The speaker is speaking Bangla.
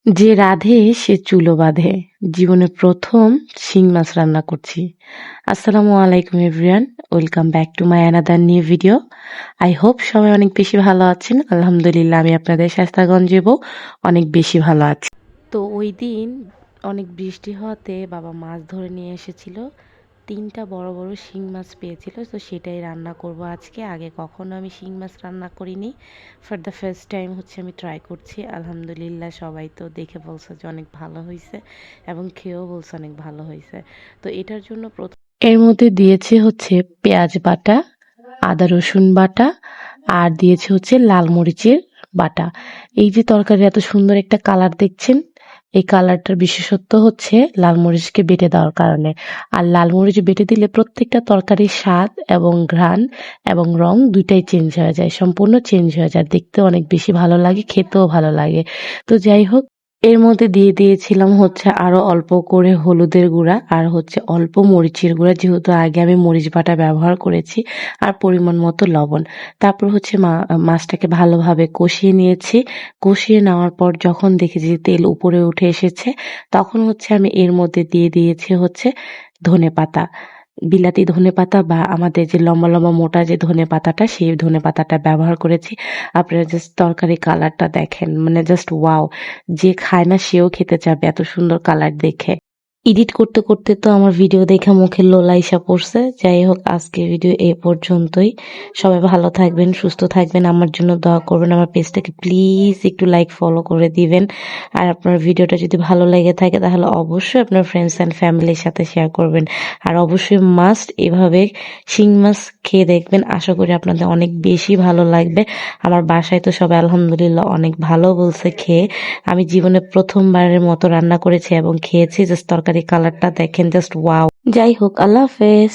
যে রাঁধে সে চুলো বাঁধে। জীবনে প্রথম শিং মাছ রান্না করছি। আসসালামু আলাইকুম everyone, welcome back to my another new video. I hope সবাই অনেক বেশি ভালো আছেন। আলহামদুলিল্লাহ, আমি আপনাদের স্বাস্থ্যগঞ্জেবও অনেক বেশি ভালো আছি। তো ওই দিন অনেক বৃষ্টি হওয়াতে বাবা মাছ ধরে নিয়ে এসেছিল। ৩টা বড় বড় শিং মাছ পেয়েছিল, তো সেটাই রান্না করব আজকে। আগে কখনো আমি শিং মাছ রান্না করিনি, ফর দ্য ফার্স্ট টাইম হচ্ছে আমি ট্রাই করছি। আলহামদুলিল্লাহ, সবাই তো দেখে বলছে যে অনেক ভালো হয়েছে এবং খেয়েও বলছে অনেক ভালো হয়েছে। তো এটার জন্য এর মধ্যে দিয়েছে হচ্ছে পেঁয়াজ বাটা, আদা রসুন বাটা, আর দিয়েছে হচ্ছে লাল মরিচের বাটা। এই যে তরকারি এত সুন্দর একটা কালার দেখছেন, এই কালারটার বিশেষত্ব হচ্ছে লাল মরিচকে বেটে দেওয়ার কারণে। আর লাল মরিচ বেটে দিলে প্রত্যেকটা তরকারির স্বাদ এবং ঘ্রাণ এবং রং দুইটাই চেঞ্জ হয়ে যায়, সম্পূর্ণ চেঞ্জ হয়ে যায়। দেখতে অনেক বেশি ভালো লাগে, খেতেও ভালো লাগে। তো যাই হোক, এর মধ্যে দিয়ে দিয়েছিলাম হচ্ছে আরো অল্প করে হলুদের গুঁড়া আর হচ্ছে অল্প মরিচের গুঁড়া, যেহেতু আগে আমি মরিচ বাটা ব্যবহার করেছি, আর পরিমাণ মতো লবণ। তারপর হচ্ছে মাছটাকে ভালোভাবে কষিয়ে নিয়েছি। কষিয়ে নেওয়ার পর যখন দেখেছি যে তেল উপরে উঠে এসেছে, তখন হচ্ছে আমি এর মধ্যে দিয়ে দিয়েছি হচ্ছে ধনেপাতা, বিলাতি ধনেপাতা, বা আমাদের যে লম্বা লম্বা মোটা যে ধনেপাতাটা, সেই ধনেপাতাটা ব্যবহার করেছি। আপনারা জাস্ট তরকারি কালারটা দেখেন, মানে জাস্ট ওয়াও! যে খায় না সেও খেতে চাবে এত সুন্দর কালার দেখে। এডিট করতে করতে তো আমার ভিডিও দেখে মুখে লোলা আইসা পড়ছে। যাই হোক, আজকের ভিডিও এই পর্যন্তই। সবাই ভালো থাকবেন, সুস্থ থাকবেন, আমার জন্য দোয়া করবেন। আমার পেজটাকে প্লিজ একটু লাইক ফলো করে দিবেন। আর আপনার ভিডিওটা যদি ভালো লেগে থাকে তাহলে অবশ্যই আপনার ফ্রেন্ডস অ্যান্ড ফ্যামিলির সাথে শেয়ার করবেন। আর অবশ্যই মাস্ট এভাবে শিং মাছ খেয়ে দেখবেন, আশা করি আপনাদের অনেক বেশি ভালো লাগবে। আমার বাসায় তো সবাই আলহামদুলিল্লাহ অনেক ভালো বলছে খেয়ে। আমি জীবনে প্রথমবারের মতো রান্না করেছি এবং খেয়েছি। জাস্ট তরকারি কালারটা দেখেন, জাস্ট ওয়াও! যাই হোক, আল্লাহ হাফেজ।